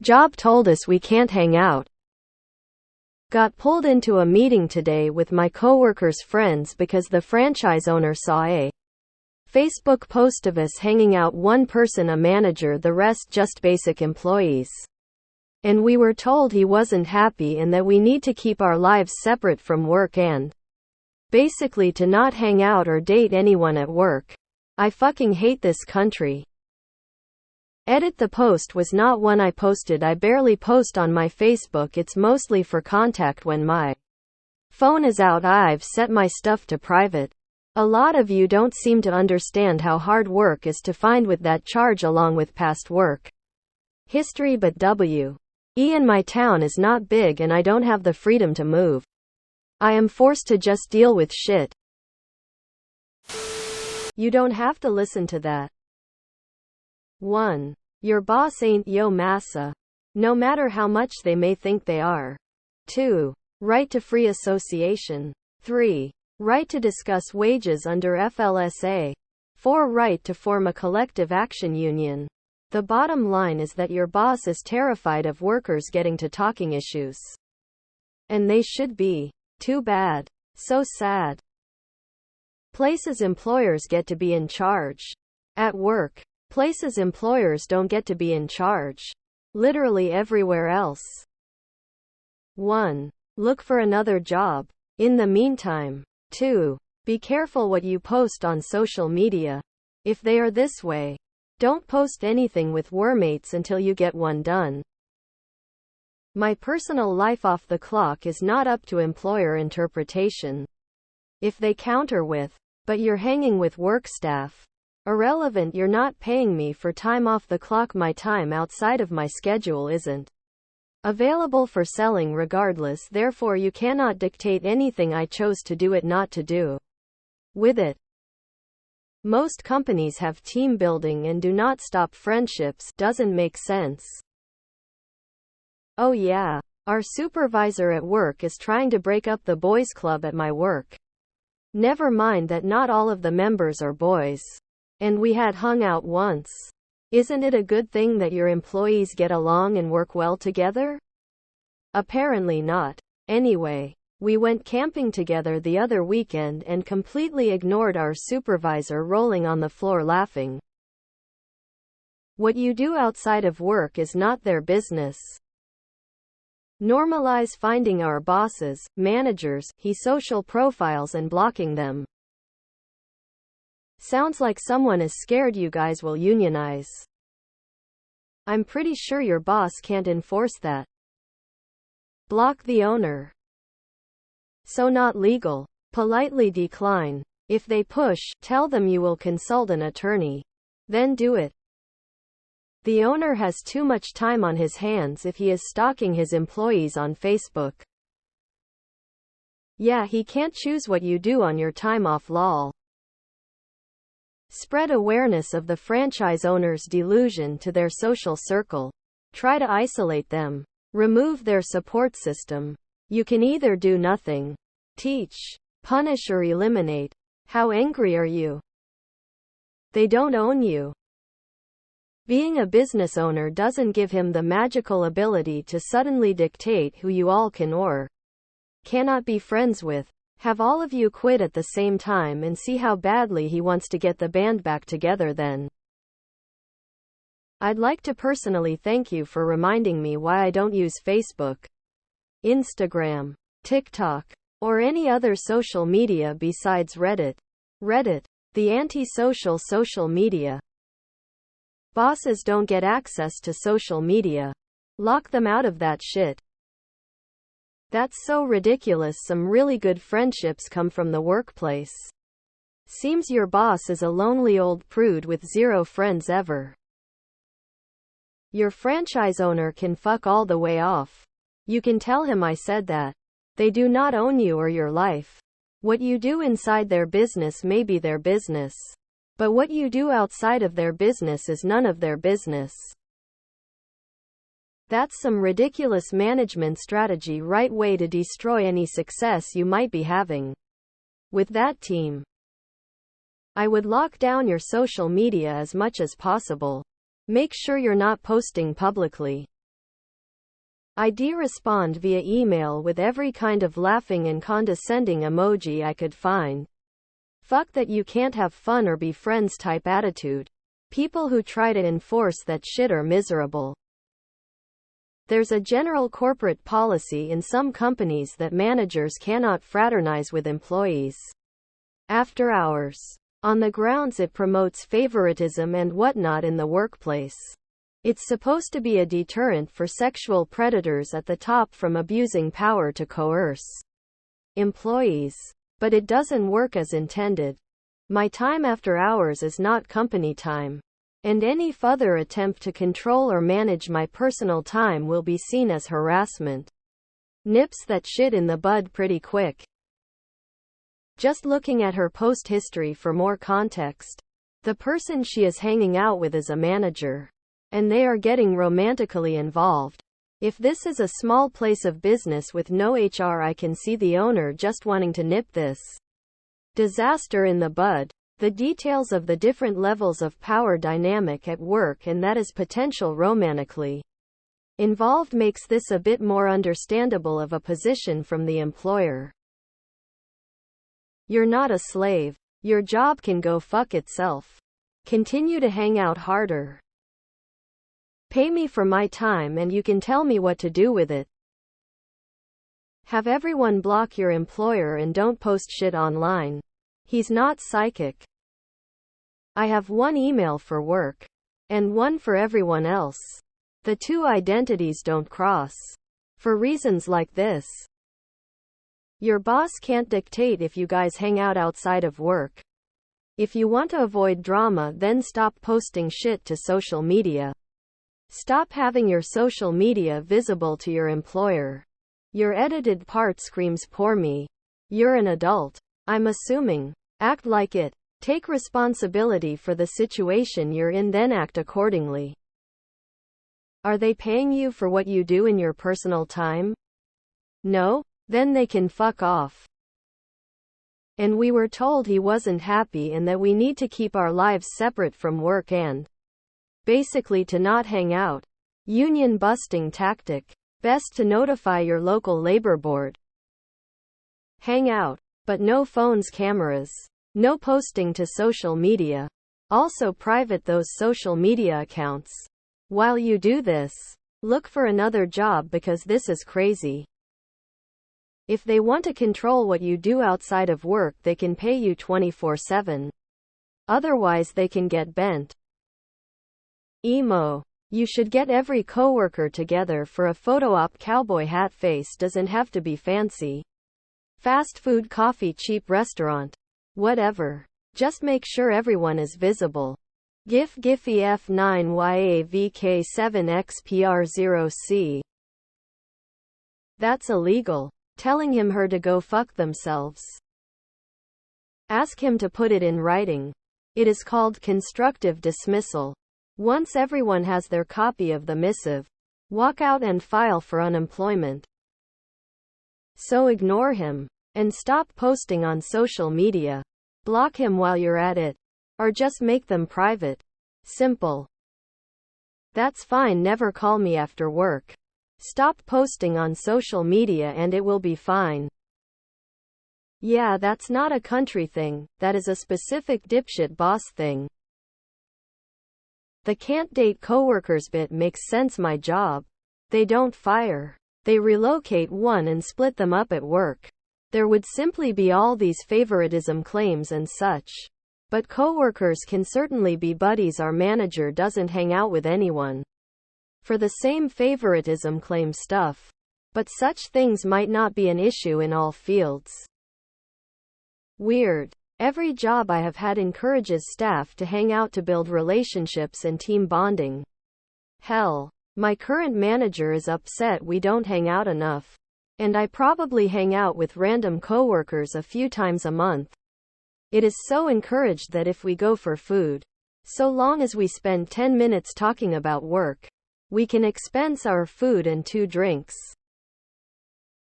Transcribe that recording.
Job told us we can't hang out. Got pulled into a meeting today with my coworkers' friends because the franchise owner saw a Facebook post of us hanging out, one person a manager, the rest just basic employees. And we were told he wasn't happy and that we need to keep our lives separate from work and basically to not hang out or date anyone at work. I fucking hate this country. Edit: the post was not one I posted. I barely post on my Facebook. It's mostly for contact when my phone is out. I've set my stuff to private. A lot of you don't seem to understand how hard work is to find with that charge along with past work history, but in my town is not big and I don't have the freedom to move. I am forced to just deal with shit. You don't have to listen to that. 1. Your boss ain't yo massa, no matter how much they may think they are. 2. Right to free association. 3. Right to discuss wages under FLSA. 4. Right to form a collective action union. The bottom line is that your boss is terrified of workers getting to talking issues. And they should be. Too bad. So sad. Places employers get to be in charge. At work, places employers don't get to be in charge. Literally everywhere else. 1. Look for another job. In the meantime. 2. Be careful what you post on social media. If they are this way, don't post anything with workmates until you get one done. My personal life off the clock is not up to employer interpretation. If they counter with, but you're hanging with work staff. Irrelevant. You're not paying me for time off the clock. My time outside of my schedule isn't available for selling regardless. Therefore you cannot dictate anything I chose to do it not to do with it. Most companies have team building and do not stop friendships. Doesn't make sense. Oh yeah, our supervisor at work is trying to break up the boys club at my work. Never mind that not all of the members are boys. And we had hung out once. Isn't it a good thing that your employees get along and work well together? Apparently not. Anyway, we went camping together the other weekend and completely ignored our supervisor, rolling on the floor laughing. What you do outside of work is not their business. Normalize finding our bosses, managers, social profiles and blocking them. Sounds like someone is scared you guys will unionize. I'm pretty sure your boss can't enforce that. Block the owner. So not legal. Politely decline. If they push, tell them you will consult an attorney. Then do it. The owner has too much time on his hands if he is stalking his employees on Facebook. Yeah, he can't choose what you do on your time off, lol. Spread awareness of the franchise owner's delusion to their social circle. Try to isolate them. Remove their support system. You can either do nothing, teach, punish or eliminate. How angry are you? They don't own you. Being a business owner doesn't give him the magical ability to suddenly dictate who you all can or cannot be friends with. Have all of you quit at the same time and see how badly he wants to get the band back together then. I'd like to personally thank you for reminding me why I don't use Facebook, Instagram, TikTok, or any other social media besides Reddit. Reddit, the anti-social social media. Bosses don't get access to social media. Lock them out of that shit. That's so ridiculous. Some really good friendships come from the workplace. Seems your boss is a lonely old prude with zero friends ever. Your franchise owner can fuck all the way off. You can tell him I said that. They do not own you or your life. What you do inside their business may be their business. But what you do outside of their business is none of their business. That's some ridiculous management strategy, right way to destroy any success you might be having with that team. I would lock down your social media as much as possible. Make sure you're not posting publicly. I'd respond via email with every kind of laughing and condescending emoji I could find. Fuck that you can't have fun or be friends type attitude. People who try to enforce that shit are miserable. There's a general corporate policy in some companies that managers cannot fraternize with employees after hours, on the grounds it promotes favoritism and whatnot in the workplace. It's supposed to be a deterrent for sexual predators at the top from abusing power to coerce employees. But it doesn't work as intended. My time after hours is not company time. And any further attempt to control or manage my personal time will be seen as harassment. Nips that shit in the bud pretty quick. Just looking at her post history for more context. The person she is hanging out with is a manager. And they are getting romantically involved. If this is a small place of business with no HR, I can see the owner just wanting to nip this disaster in the bud. The details of the different levels of power dynamic at work and that is potential romantically involved makes this a bit more understandable of a position from the employer. You're not a slave. Your job can go fuck itself. Continue to hang out harder. Pay me for my time and you can tell me what to do with it. Have everyone block your employer and don't post shit online. He's not psychic. I have one email for work. And one for everyone else. The two identities don't cross. For reasons like this. Your boss can't dictate if you guys hang out outside of work. If you want to avoid drama, then stop posting shit to social media. Stop having your social media visible to your employer. Your edited part screams poor me. You're an adult. I'm assuming. Act like it. Take responsibility for the situation you're in, then act accordingly. Are they paying you for what you do in your personal time? No? Then they can fuck off. And we were told he wasn't happy and that we need to keep our lives separate from work and basically to not hang out. Union busting tactic. Best to notify your local labor board. Hang out. But no phones, cameras. No posting to social media. Also private those social media accounts. While you do this, look for another job because this is crazy. If they want to control what you do outside of work, they can pay you 24/7. Otherwise they can get bent. Emo. You should get every coworker together for a photo op. Cowboy hat face doesn't have to be fancy. Fast food, coffee, cheap restaurant. Whatever. Just make sure everyone is visible. GIF Giphy F9YAVK7XPR0C. That's illegal. Telling him her to go fuck themselves. Ask him to put it in writing. It is called constructive dismissal. Once everyone has their copy of the missive, walk out and file for unemployment. So ignore him. And stop posting on social media. Block him while you're at it. Or just make them private. Simple. That's fine. Never call me after work. Stop posting on social media and it will be fine. Yeah, that's not a country thing. That is a specific dipshit boss thing. The can't date coworkers bit makes sense. My job. They don't fire. They relocate one and split them up at work. There would simply be all these favoritism claims and such. But coworkers can certainly be buddies. Our manager doesn't hang out with anyone for the same favoritism claim stuff. But such things might not be an issue in all fields. Weird. Every job I have had encourages staff to hang out to build relationships and team bonding. Hell, my current manager is upset we don't hang out enough. And I probably hang out with random coworkers a few times a month. It is so encouraged that if we go for food, so long as we spend 10 minutes talking about work, we can expense our food and 2 drinks.